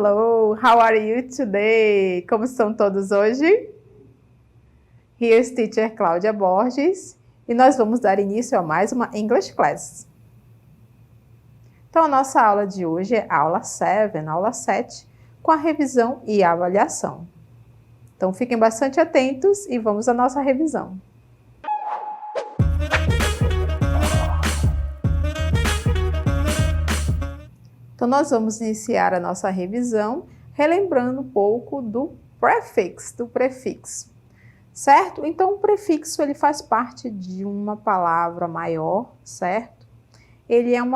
Hello, how are you today? Como estão todos hoje? Here's Teacher Cláudia Borges e nós vamos dar início a mais uma English Class. Então, a nossa aula de hoje é aula 7, aula 7, com a revisão e a avaliação. Então, fiquem bastante atentos e vamos à nossa revisão. Então, nós vamos iniciar a nossa revisão relembrando um pouco do prefixo, certo? Então, o prefixo ele faz parte de uma palavra maior, certo? Ele é um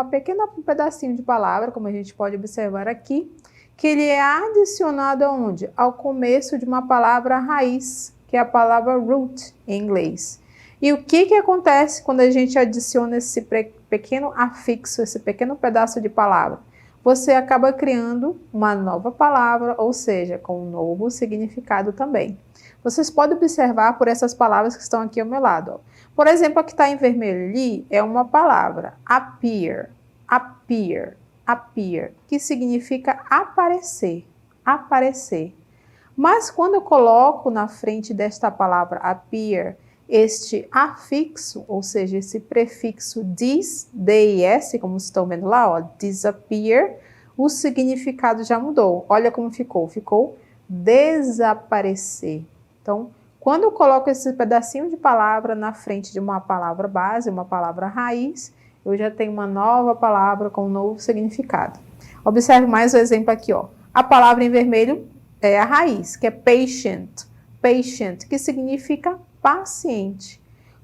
pedacinho de palavra, como a gente pode observar aqui, que ele é adicionado aonde? Ao começo de uma palavra raiz, que é a palavra root em inglês. E o que acontece quando a gente adiciona esse pequeno afixo, esse pequeno pedaço de palavra? Você acaba criando uma nova palavra, ou seja, com um novo significado também. Vocês podem observar por essas palavras que estão aqui ao meu lado. Ó. Por exemplo, a que está em vermelho ali é uma palavra, appear, que significa aparecer. Mas quando eu coloco na frente desta palavra appear, este afixo, ou seja, esse prefixo dis, D-I-S, como vocês estão vendo lá, ó, disappear, o significado já mudou. Olha como ficou. Ficou desaparecer. Então, quando eu coloco esse pedacinho de palavra na frente de uma palavra base, uma palavra raiz, eu já tenho uma nova palavra com um novo significado. Observe mais o exemplo aqui, ó. A palavra em vermelho é a raiz, que é patient, que significa paciente.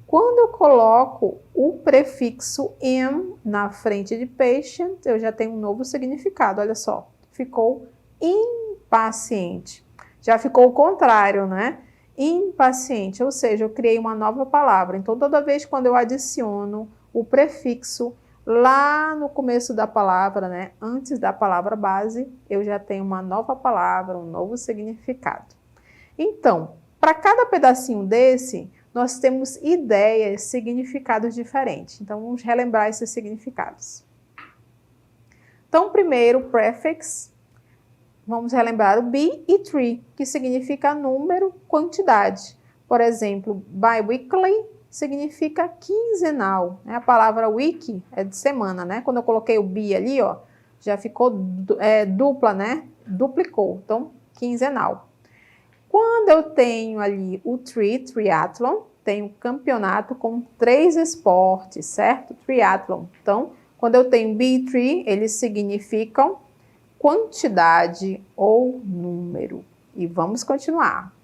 Quando eu coloco o prefixo am na frente de patient, eu já tenho um novo significado, olha só. Ficou impaciente. Já ficou o contrário, né? Impaciente, ou seja, eu criei uma nova palavra. Então, toda vez quando eu adiciono o prefixo lá no começo da palavra, né? Antes da palavra base, eu já tenho uma nova palavra, um novo significado. Então, para cada pedacinho desse, nós temos ideias, significados diferentes. Então, vamos relembrar esses significados. Então, primeiro, prefix, vamos relembrar o be e tree, que significa número, quantidade. Por exemplo, biweekly significa quinzenal. A palavra week é de semana, né? Quando eu coloquei o be ali, ó, já ficou dupla, né? Duplicou. Então, quinzenal. Quando eu tenho ali o triathlon, tenho campeonato com 3 esportes, certo? Triathlon. Então, quando eu tenho be e tree, eles significam quantidade ou número. E vamos continuar.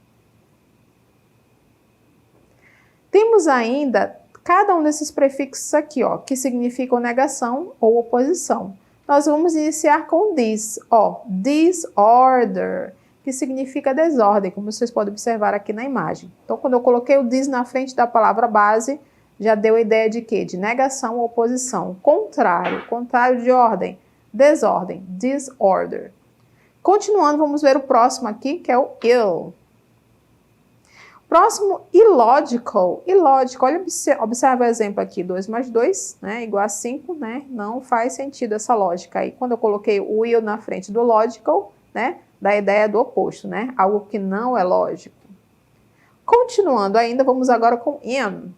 Temos ainda cada um desses prefixos aqui, ó, que significam negação ou oposição. Nós vamos iniciar com this, ó, disorder, que significa desordem, como vocês podem observar aqui na imagem. Então, quando eu coloquei o this na frente da palavra base, já deu a ideia de quê? De negação ou oposição. Contrário de ordem, desordem, disorder. Continuando, vamos ver o próximo aqui, que é o ill. Próximo, illogical. Olha, observa o exemplo aqui, 2 mais 2, né, igual a 5, né? Não faz sentido essa lógica aí. Quando eu coloquei o ill na frente do logical, né, da ideia do oposto, né? Algo que não é lógico. Continuando ainda, vamos agora com am.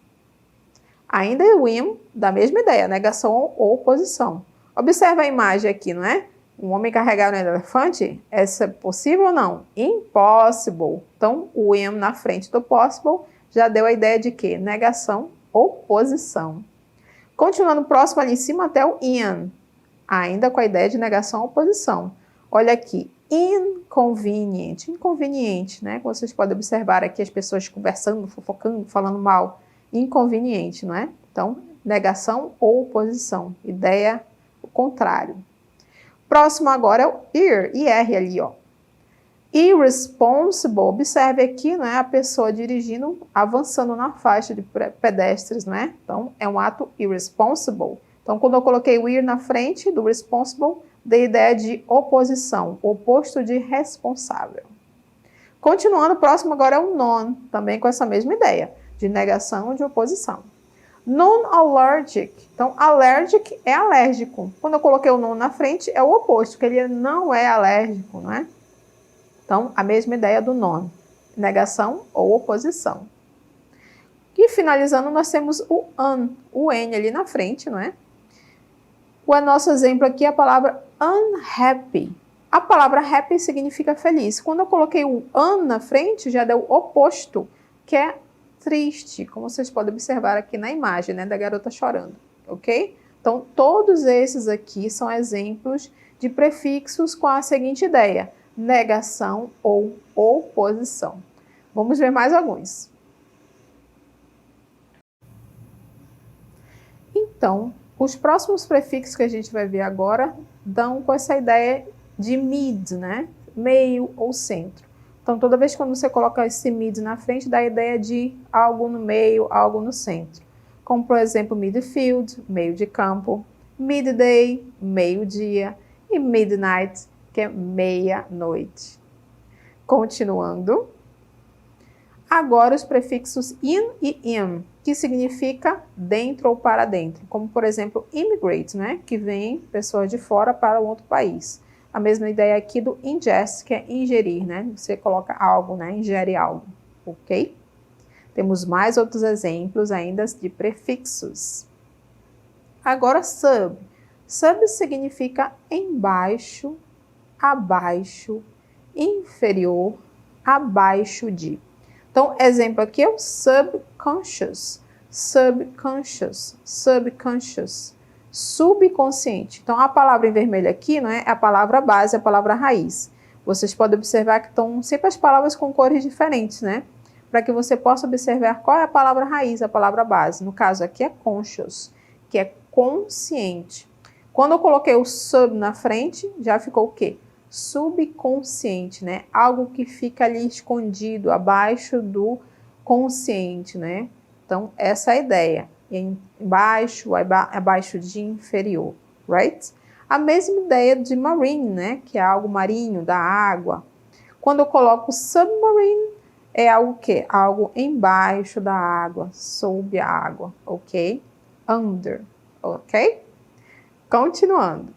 Ainda é o am da mesma ideia, negação ou oposição. Observa a imagem aqui, não é? Um homem carregando um elefante, essa é possível ou não? Impossible. Então, o am na frente do possible já deu a ideia de quê? Negação, oposição. Continuando próximo ali em cima até o in, ainda com a ideia de negação, oposição. Olha aqui, inconveniente, né? Como vocês podem observar aqui as pessoas conversando, fofocando, falando mal. Inconveniente, não é? Então, negação ou oposição. Ideia, o contrário. Próximo agora é o IR ali, ó. Irresponsible, observe aqui, né, a pessoa dirigindo, avançando na faixa de pedestres, né? Então, é um ato irresponsible. Então, quando eu coloquei o ir na frente do responsible, dei ideia de oposição, oposto de responsável. Continuando, o próximo agora é o non, também com essa mesma ideia, de negação ou de oposição. Non-allergic. Então, allergic é alérgico. Quando eu coloquei o non na frente, é o oposto, que ele não é alérgico, não é? Então, a mesma ideia do non. Negação ou oposição. E finalizando, nós temos o N ali na frente, não é? O nosso exemplo aqui é a palavra unhappy. A palavra happy significa feliz. Quando eu coloquei o na frente, já deu o oposto, que é triste, como vocês podem observar aqui na imagem, né, da garota chorando, ok? Então, todos esses aqui são exemplos de prefixos com a seguinte ideia: negação ou oposição. Vamos ver mais alguns. Então, os próximos prefixos que a gente vai ver agora dão com essa ideia de mid, né? Meio ou centro. Então, toda vez que você coloca esse mid na frente, dá a ideia de algo no meio, algo no centro. Como, por exemplo, midfield, meio de campo, midday, meio-dia, e midnight, que é meia-noite. Continuando. Agora, os prefixos in e im, que significa dentro ou para dentro. Como, por exemplo, immigrate, né? Que vem pessoas de fora para um outro país. A mesma ideia aqui do ingest, que é ingerir, né? Você coloca algo, né? Ingere algo, ok? Temos mais outros exemplos ainda de prefixos. Agora, sub. Sub significa embaixo, abaixo, inferior, abaixo de. Então, exemplo aqui é o subconscious, subconscious, subconscious. Subconsciente. Então, a palavra em vermelho aqui, não é a palavra base, a palavra raiz. Vocês podem observar que estão sempre as palavras com cores diferentes, né? Para que você possa observar qual é a palavra raiz, a palavra base. No caso aqui é conscious, que é consciente. Quando eu coloquei o sub na frente, já ficou o quê? Subconsciente, né? Algo que fica ali escondido, abaixo do consciente, né? Então, essa é a ideia. Embaixo, abaixo de inferior, right? A mesma ideia de marine, né? Que é algo marinho, da água. Quando eu coloco submarine, é algo que? Algo embaixo da água, sob a água, ok? Under, ok? Continuando.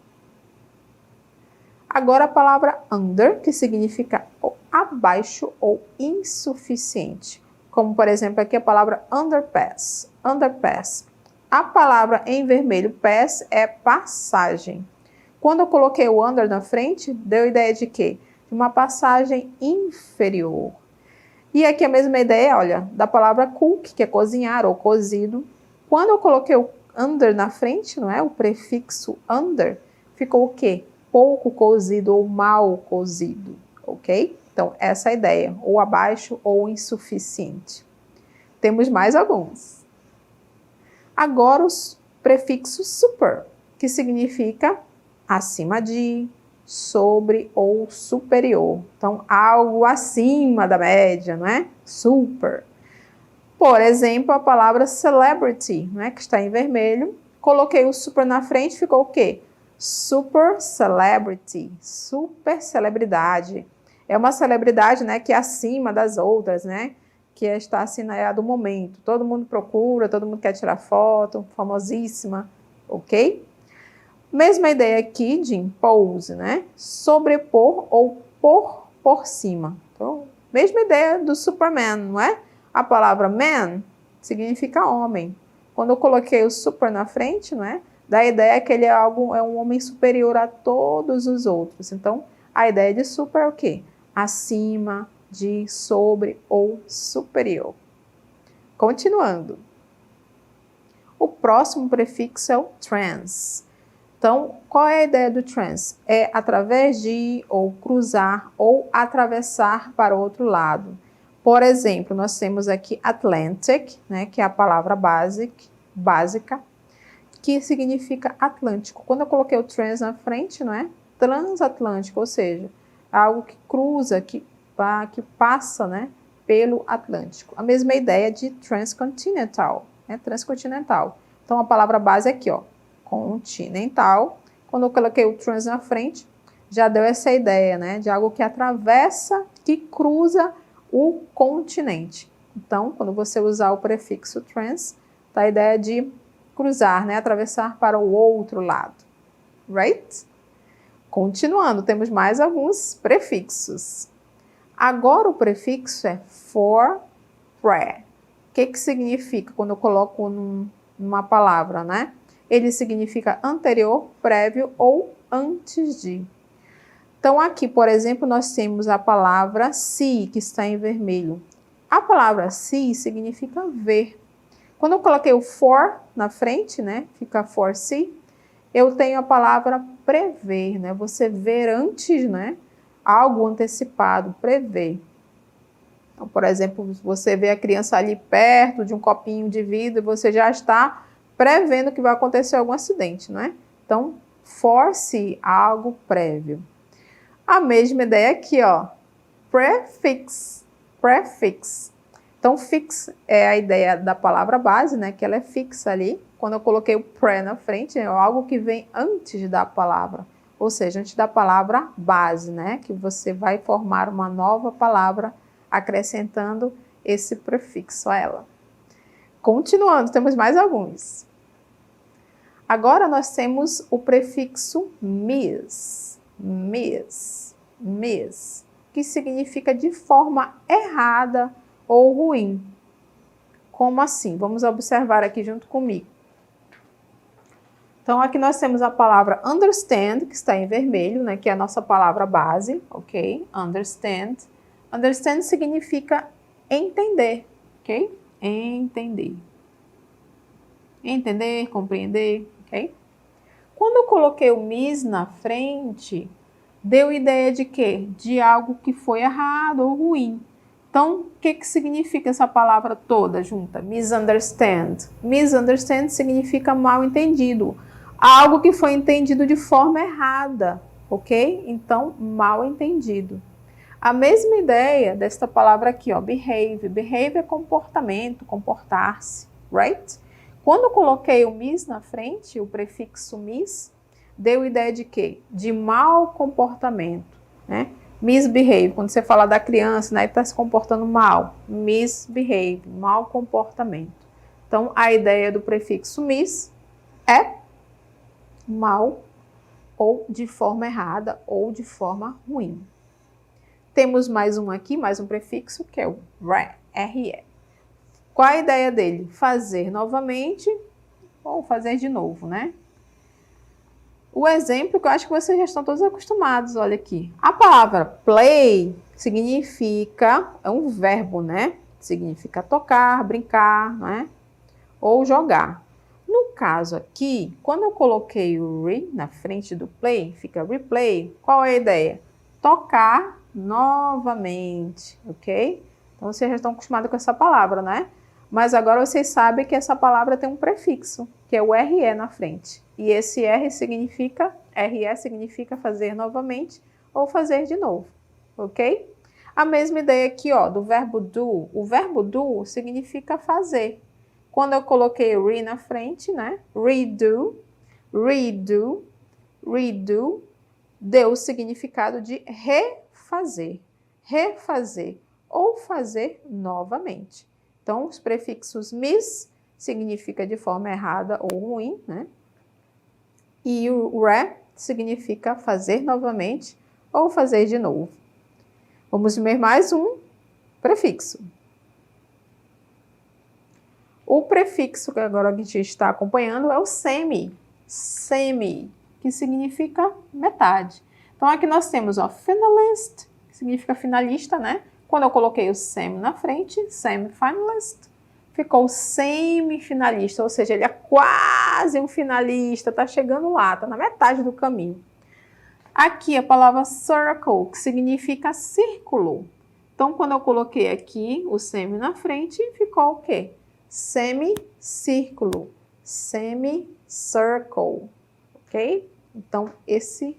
Agora a palavra under, que significa abaixo ou insuficiente. Como, por exemplo, aqui a palavra underpass. Underpass. A palavra em vermelho, pass, é passagem. Quando eu coloquei o under na frente, deu ideia de quê? De uma passagem inferior. E aqui a mesma ideia, olha, da palavra cook, que é cozinhar ou cozido. Quando eu coloquei o under na frente, não é? O prefixo under, ficou o quê? Pouco cozido ou mal cozido, ok? Então, essa é a ideia, ou abaixo ou insuficiente. Temos mais alguns. Agora, os prefixos super, que significa acima de, sobre ou superior. Então, algo acima da média, não é? Super. Por exemplo, a palavra celebrity, né, que está em vermelho. Coloquei o super na frente, ficou o quê? Super celebrity, super celebridade. É uma celebridade, né, que é acima das outras, né? Que está assim, né, do momento. Todo mundo procura, todo mundo quer tirar foto, famosíssima, ok? Mesma ideia aqui de impose, né? Sobrepor ou por cima. Então, mesma ideia do Superman, não é? A palavra man significa homem. Quando eu coloquei o super na frente, não é? Da ideia que ele é um homem superior a todos os outros. Então, a ideia de super é o quê? Acima, de, sobre ou superior. Continuando. O próximo prefixo é o trans. Então, qual é a ideia do trans? É através de, ou cruzar, ou atravessar para o outro lado. Por exemplo, nós temos aqui Atlantic, né, que é a palavra básica, que significa Atlântico. Quando eu coloquei o trans na frente, não é? Transatlântico, ou seja, algo que cruza, que passa, né, pelo Atlântico. A mesma ideia de transcontinental, né? Transcontinental. Então, a palavra base é aqui, ó, continental. Quando eu coloquei o trans na frente, já deu essa ideia, né, de algo que atravessa, que cruza o continente. Então, quando você usar o prefixo trans, Tá? A ideia de cruzar, né? Atravessar para o outro lado. Right? Continuando, temos mais alguns prefixos. Agora o prefixo é for, pre. O que significa quando eu coloco numa palavra, né? Ele significa anterior, prévio ou antes de. Então aqui, por exemplo, nós temos a palavra see, que está em vermelho. A palavra see significa ver. Quando eu coloquei o for na frente, né? Fica for see. Eu tenho a palavra prever, né? Você ver antes, né? Algo antecipado, prever. Então, por exemplo, você vê a criança ali perto de um copinho de vidro e você já está prevendo que vai acontecer algum acidente, né? Então, foresee, algo prévio. A mesma ideia aqui, ó. Prefix. Prefix. Então, fix é a ideia da palavra base, né? Que ela é fixa ali. Quando eu coloquei o pre na frente, é algo que vem antes da palavra. Ou seja, antes da palavra base, né? Que você vai formar uma nova palavra acrescentando esse prefixo a ela. Continuando, temos mais alguns. Agora nós temos o prefixo mis. Mis. Mis. Que significa de forma errada ou ruim. Como assim? Vamos observar aqui junto comigo. Então, aqui nós temos a palavra understand, que está em vermelho, né? Que é a nossa palavra base, ok? Understand. Understand significa entender, ok? Entender. Entender, compreender, ok? Quando eu coloquei o mis na frente, deu ideia de quê? De algo que foi errado ou ruim. Então, o que significa essa palavra toda junta? Misunderstand. Misunderstand significa mal entendido. Algo que foi entendido de forma errada, ok? Então, mal entendido. A mesma ideia desta palavra aqui, ó, behave. Behave é comportamento, comportar-se, right? Quando eu coloquei o mis na frente, o prefixo mis, deu ideia de quê? De mau comportamento, né? Misbehave, quando você fala da criança, né, está se comportando mal. Misbehave, mau comportamento. Então, a ideia do prefixo mis é mal ou de forma errada ou de forma ruim. Temos mais um aqui, mais um prefixo, que é o re, re. Qual a ideia dele? Fazer novamente ou fazer de novo, né? O exemplo que eu acho que vocês já estão todos acostumados, olha aqui. A palavra play significa, é um verbo, né? Significa tocar, brincar, né? Ou jogar. No caso aqui, quando eu coloquei o re na frente do play, fica replay. Qual é a ideia? Tocar novamente, ok? Então, vocês já estão acostumados com essa palavra, né? Mas agora vocês sabem que essa palavra tem um prefixo, que é o RE na frente. E esse RE significa fazer novamente ou fazer de novo, ok? A mesma ideia aqui, ó, do verbo do. O verbo do significa fazer. Quando eu coloquei re na frente, né? Redo, redo, redo, deu o significado de refazer, refazer ou fazer novamente. Então, os prefixos mis significa de forma errada ou ruim, né? E o re significa fazer novamente ou fazer de novo. Vamos ver mais um prefixo. O prefixo que agora a gente está acompanhando é o semi. Semi, que significa metade. Então, aqui nós temos, ó, finalist, que significa finalista, né? Quando eu coloquei o semi na frente, semi-finalist, ficou semifinalista, ou seja, ele é quase um finalista, tá chegando lá, tá na metade do caminho. Aqui a palavra circle, que significa círculo. Então, quando eu coloquei aqui o semi na frente, ficou o quê? Semicírculo, semicircle, ok? Então, esse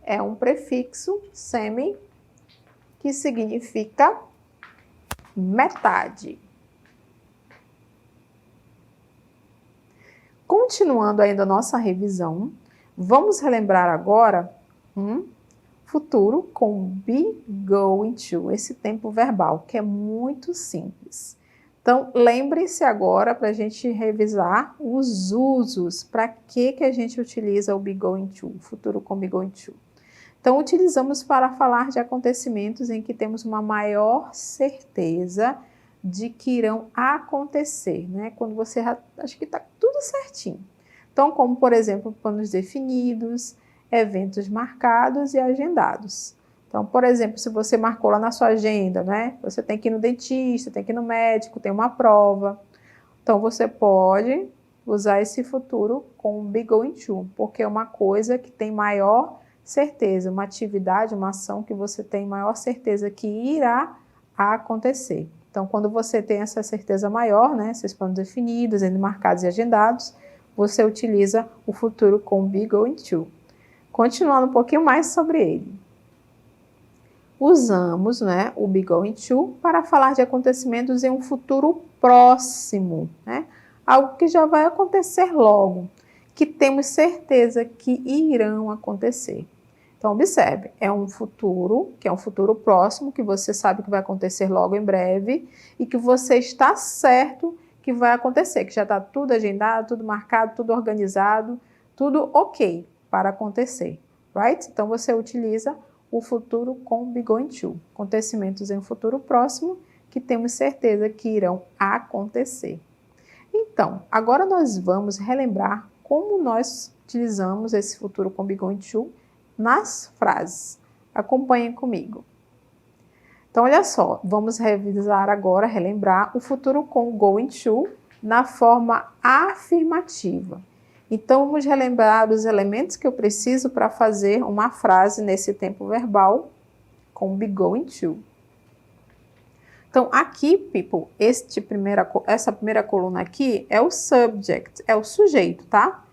é um prefixo, semi, que significa metade. Continuando ainda a nossa revisão, vamos relembrar agora um futuro com be going to, esse tempo verbal, que é muito simples. Então, lembre-se agora para a gente revisar os usos. Para que a gente utiliza o be going to, futuro com be going to? Então, utilizamos para falar de acontecimentos em que temos uma maior certeza de que irão acontecer, né? Quando você acha que está tudo certinho. Então, como, por exemplo, planos definidos, eventos marcados e agendados. Então, por exemplo, se você marcou lá na sua agenda, né? Você tem que ir no dentista, tem que ir no médico, tem uma prova. Então, você pode usar esse futuro com be going to, porque é uma coisa que tem maior certeza, uma atividade, uma ação que você tem maior certeza que irá acontecer. Então, quando você tem essa certeza maior, né, esses planos definidos, marcados e agendados, você utiliza o futuro com be going to. Continuando um pouquinho mais sobre ele. Usamos, né, o be going to para falar de acontecimentos em um futuro próximo, né? Algo que já vai acontecer logo, que temos certeza que irão acontecer. Então, observe, é um futuro, que é um futuro próximo, que você sabe que vai acontecer logo em breve e que você está certo que vai acontecer, que já está tudo agendado, tudo marcado, tudo organizado, tudo ok para acontecer, right? Então, você utiliza o futuro com be going to, acontecimentos em um futuro próximo que temos certeza que irão acontecer. Então, agora nós vamos relembrar como nós utilizamos esse futuro com be going to nas frases. Acompanhem comigo. Então, olha só, vamos revisar agora, relembrar o futuro com going to na forma afirmativa. Então, vamos relembrar os elementos que eu preciso para fazer uma frase nesse tempo verbal com be going to. Então, aqui, people, essa primeira coluna aqui é o subject, é o sujeito, tá?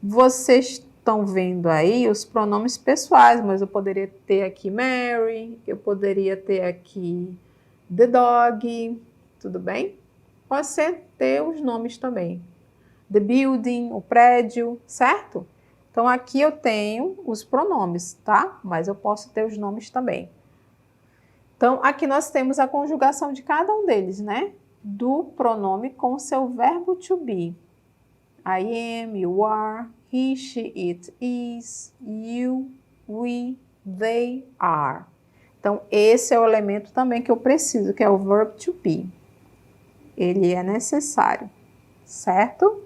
Vocês estão vendo aí os pronomes pessoais, mas eu poderia ter aqui Mary, eu poderia ter aqui the dog, tudo bem? Pode ser ter os nomes também. The building, o prédio, certo? Então, aqui eu tenho os pronomes, tá? Mas eu posso ter os nomes também. Então, aqui nós temos a conjugação de cada um deles, né? Do pronome com o seu verbo to be. I am, you are, he, she, it is, you, we, they are. Então, esse é o elemento também que eu preciso, que é o verb to be. Ele é necessário, certo?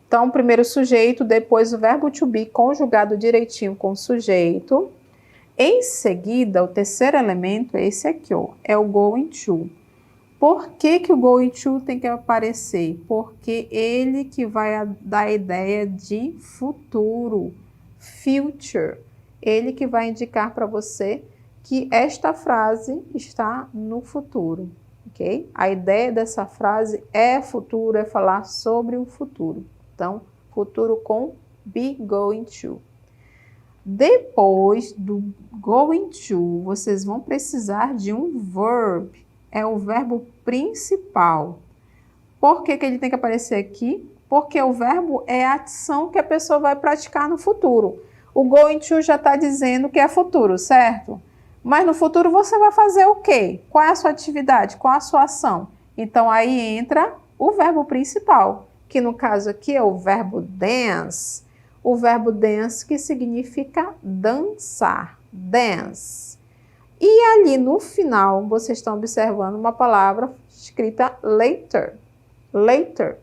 Então, primeiro o sujeito, depois o verbo to be conjugado direitinho com o sujeito. Em seguida, o terceiro elemento é esse aqui, ó, é o going to. Por que o going to tem que aparecer? Porque ele que vai dar a ideia de futuro, future. Ele que vai indicar para você que esta frase está no futuro, ok? A ideia dessa frase é futuro, é falar sobre o futuro. Então, futuro com be going to. Depois do going to, vocês vão precisar de um verb. É o verbo principal. Por que ele tem que aparecer aqui? Porque o verbo é a ação que a pessoa vai praticar no futuro. O going to já está dizendo que é futuro, certo? Mas no futuro você vai fazer o quê? Qual é a sua atividade? Qual é a sua ação? Então aí entra o verbo principal, que no caso aqui é o verbo dance. O verbo dance que significa dançar, dance. E ali no final, vocês estão observando uma palavra escrita later. Later.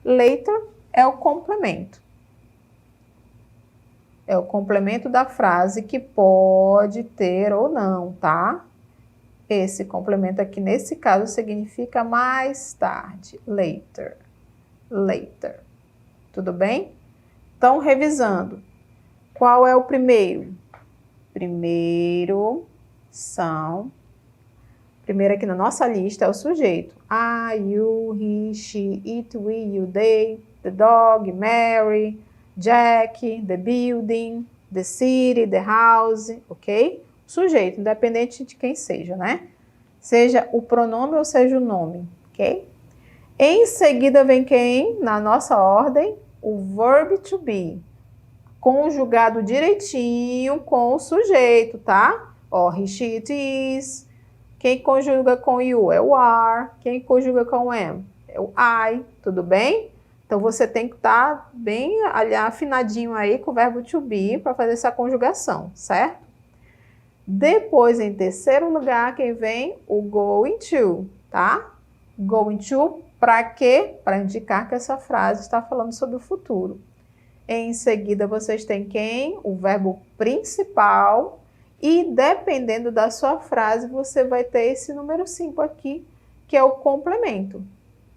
Later é o complemento. É o complemento da frase que pode ter ou não, tá? Esse complemento aqui, nesse caso, significa mais tarde. Later. Later. Tudo bem? Então, revisando. Qual é o primeiro? Primeiro aqui na nossa lista é o sujeito. I, you, he, she, it, we, you, they, the dog, Mary, Jack, the building, the city, the house, ok? Sujeito, independente de quem seja, né? Seja o pronome ou seja o nome, ok? Em seguida vem quem? Na nossa ordem, o verb to be, conjugado direitinho com o sujeito, tá? Ó, he, she, it is, ok? Quem conjuga com you é o are. Quem conjuga com am é o I, tudo bem? Então, você tem que estar bem afinadinho aí com o verbo to be para fazer essa conjugação, certo? Depois, em terceiro lugar, quem vem? O going to, tá? Going to, para quê? Para indicar que essa frase está falando sobre o futuro. Em seguida, vocês têm quem? O verbo principal. E dependendo da sua frase, você vai ter esse número 5 aqui, que é o complemento,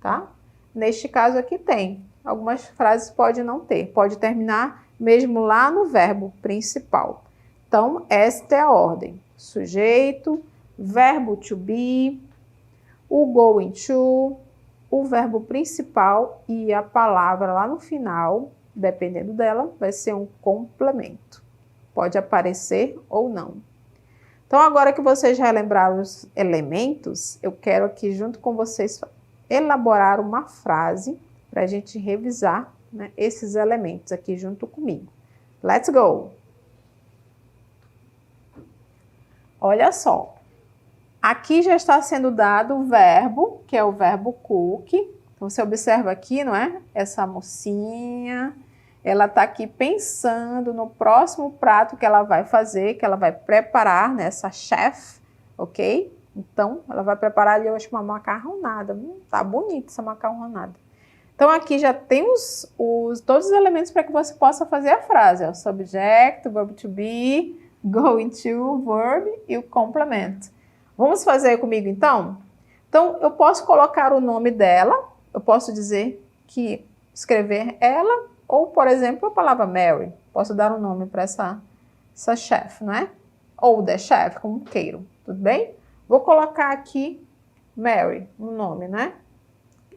tá? Neste caso aqui tem. Algumas frases pode não ter. Pode terminar mesmo lá no verbo principal. Então, esta é a ordem. Sujeito, verbo to be, o going to, o verbo principal e a palavra lá no final, dependendo dela, vai ser um complemento. Pode aparecer ou não. Então, agora que vocês já lembraram os elementos, eu quero aqui junto com vocês elaborar uma frase para a gente revisar, né, esses elementos aqui junto comigo. Let's go! Olha só, aqui já está sendo dado o verbo, que é o verbo cook. Então, você observa aqui, não é? Essa mocinha, ela está aqui pensando no próximo prato que ela vai fazer, que ela vai preparar, né? Essa chef, ok? Então, ela vai preparar ali, eu acho, uma macarronada. Tá bonita essa macarronada. Então, aqui já tem todos os elementos para que você possa fazer a frase. É o subject, o verbo to be, going to, verb e o complemento. Vamos fazer comigo, então? Então, eu posso colocar o nome dela, eu posso dizer que escrever ela, ou, por exemplo, a palavra Mary. Posso dar um nome para essa chef, não é? Ou the chef, como queiram, tudo bem? Vou colocar aqui Mary, no nome, né?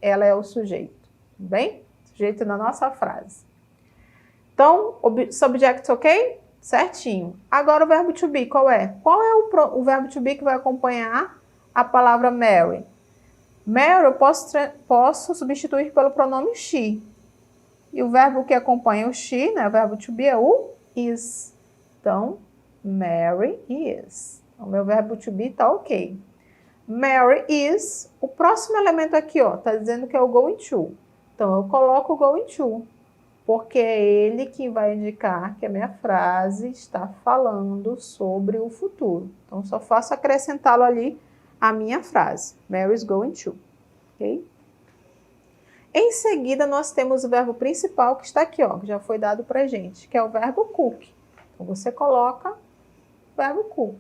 Ela é o sujeito, tudo bem? Sujeito da nossa frase. Então, subject, ok? Certinho. Agora o verbo to be, qual é? Qual é o verbo to be que vai acompanhar a palavra Mary? Mary eu posso substituir pelo pronome she. E o verbo que acompanha o she, né, o verbo to be é o is. Então, Mary is. O meu verbo to be tá ok. Mary is. O próximo elemento aqui, ó, tá dizendo que é o going to. Então, eu coloco o going to. Porque é ele que vai indicar que a minha frase está falando sobre o futuro. Então, só faço acrescentá-lo ali à minha frase. Mary is going to. Ok? Em seguida, nós temos o verbo principal que está aqui, ó, que já foi dado pra gente, que é o verbo cook. Então, você coloca o verbo cook.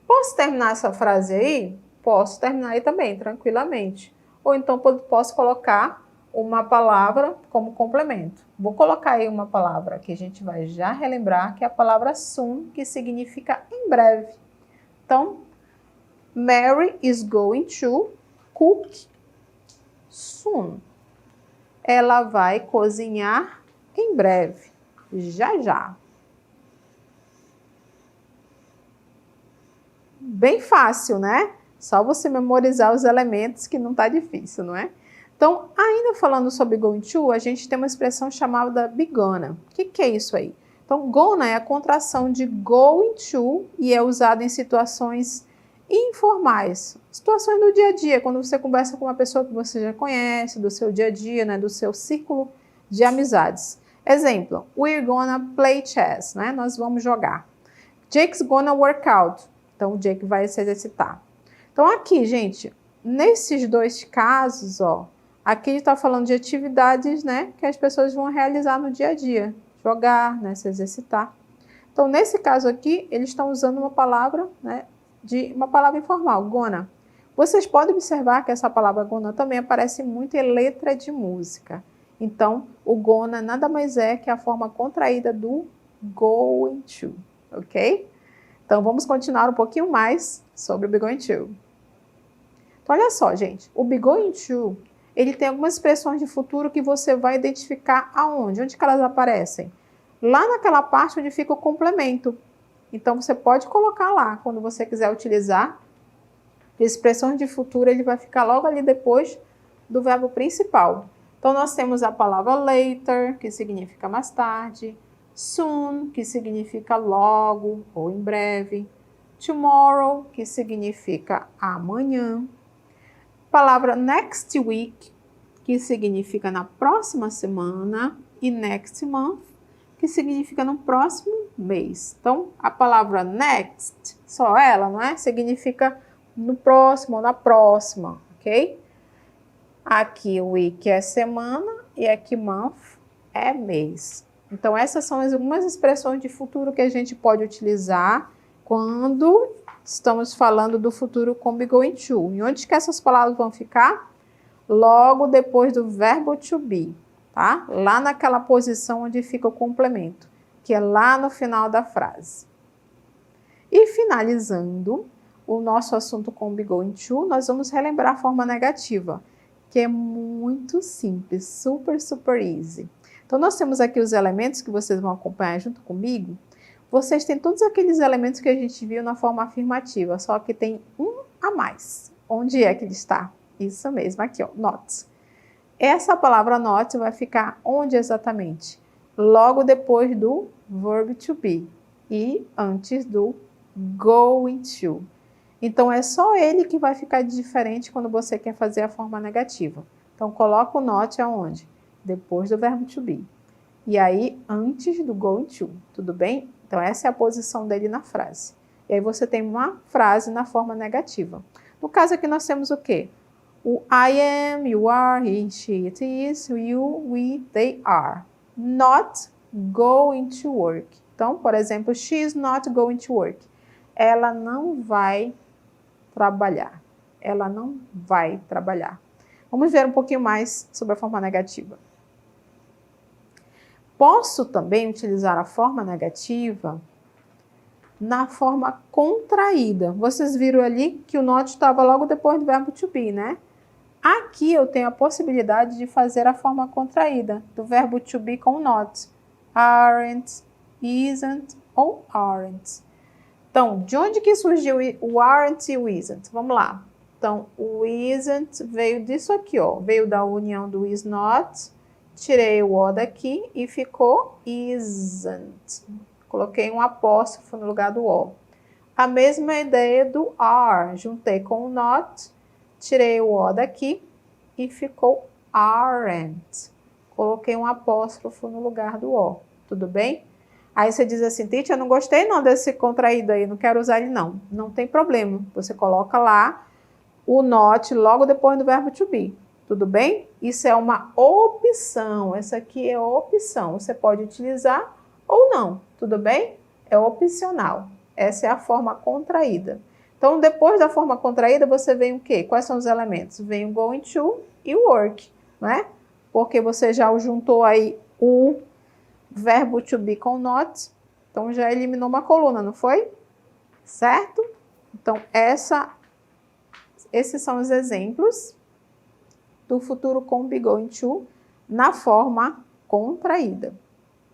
Posso terminar essa frase aí? Posso terminar aí também, tranquilamente. Ou então, posso colocar uma palavra como complemento. Vou colocar aí uma palavra que a gente vai já relembrar, que é a palavra soon, que significa em breve. Então, Mary is going to cook soon. Ela vai cozinhar em breve, já já. Bem fácil, né? Só você memorizar os elementos que não tá difícil, não é? Então, ainda falando sobre going to, a gente tem uma expressão chamada be gonna. O que é isso aí? Então, gonna é a contração de going to e é usado em situações informais. Situações do dia a dia, quando você conversa com uma pessoa que você já conhece, do seu dia a dia, né, do seu círculo de amizades. Exemplo, we're gonna play chess, né? Nós vamos jogar. Jake's gonna work out. Então, o Jake vai se exercitar. Então, aqui, gente, nesses dois casos, ó, aqui a gente está falando de atividades, né, que as pessoas vão realizar no dia a dia. Jogar, né, se exercitar. Então, nesse caso aqui, eles estão usando uma palavra, né, uma palavra informal, gonna. Vocês podem observar que essa palavra gonna também aparece muito em letra de música. Então, o gonna nada mais é que a forma contraída do going to, ok? Então, vamos continuar um pouquinho mais sobre o be going to. Então, olha só, gente, o be going to, ele tem algumas expressões de futuro que você vai identificar aonde? Onde que elas aparecem? Lá naquela parte onde fica o complemento. Então, você pode colocar lá, quando você quiser utilizar. Expressões de futuro, ele vai ficar logo ali depois do verbo principal. Então, nós temos a palavra later, que significa mais tarde. Soon, que significa logo ou em breve. tomorrow, que significa amanhã. Palavra next week, que significa na próxima semana. E next month, que significa no próximo mês. Então, a palavra next, só ela, não é? Significa no próximo ou na próxima, ok? Aqui week é semana e aqui month é mês. Então, essas são algumas expressões de futuro que a gente pode utilizar quando estamos falando do futuro com be going to. E onde que essas palavras vão ficar? Logo depois do verbo to be, tá? Lá naquela posição onde fica o complemento, que é lá no final da frase. E finalizando o nosso assunto com be going to, nós vamos relembrar a forma negativa, que é muito simples, super, super easy. Então, nós temos aqui os elementos que vocês vão acompanhar junto comigo. Vocês têm todos aqueles elementos que a gente viu na forma afirmativa, só que tem um a mais. Onde é que ele está? Isso mesmo, aqui, ó, not. Essa palavra not vai ficar onde exatamente? Logo depois do verb to be e antes do going to. Então, é só ele que vai ficar diferente quando você quer fazer a forma negativa. Então, coloca o not aonde? Depois do verbo to be. E aí, antes do going to, tudo bem? Então, essa é a posição dele na frase. E aí, você tem uma frase na forma negativa. No caso aqui, nós temos o quê? O I am, you are, he, she, it is, you, we, they are. Not going to work. Então, por exemplo, she is not going to work. Ela não vai trabalhar. Ela não vai trabalhar. Vamos ver um pouquinho mais sobre a forma negativa. Posso também utilizar a forma negativa na forma contraída. Vocês viram ali que o not estava logo depois do verbo to be, né? Aqui eu tenho a possibilidade de fazer a forma contraída do verbo to be com not. Aren't, isn't ou aren't. Então, de onde que surgiu o aren't e o isn't? Vamos lá. Então, o isn't veio disso aqui, ó. Veio da união do is not. Tirei o o daqui e ficou isn't. Coloquei um apóstrofo no lugar do o. A mesma ideia do are. Juntei com o not. Tirei o o daqui e ficou aren't. Coloquei um apóstrofo no lugar do o. Tudo bem? Aí você diz assim, Titi, eu não gostei não desse contraído aí, não quero usar ele não. Não tem problema. Você coloca lá o not logo depois do verbo to be. Tudo bem? Isso é uma opção. Essa aqui é opção. Você pode utilizar ou não. Tudo bem? É opcional. Essa é a forma contraída. Então, depois da forma contraída, você vem o quê? Quais são os elementos? Vem o going to e o work, né? Porque você já juntou aí o verbo to be com not, então já eliminou uma coluna, não foi? Certo? Então, esses são os exemplos do futuro com be going to na forma contraída.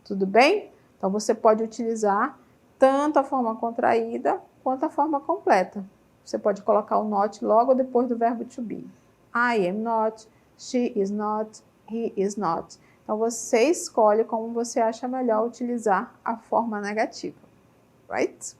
Tudo bem? Então, você pode utilizar tanto a forma contraída quanto a forma completa. Você pode colocar o not logo depois do verbo to be. I am not, she is not, he is not. Então, você escolhe como você acha melhor utilizar a forma negativa. Right?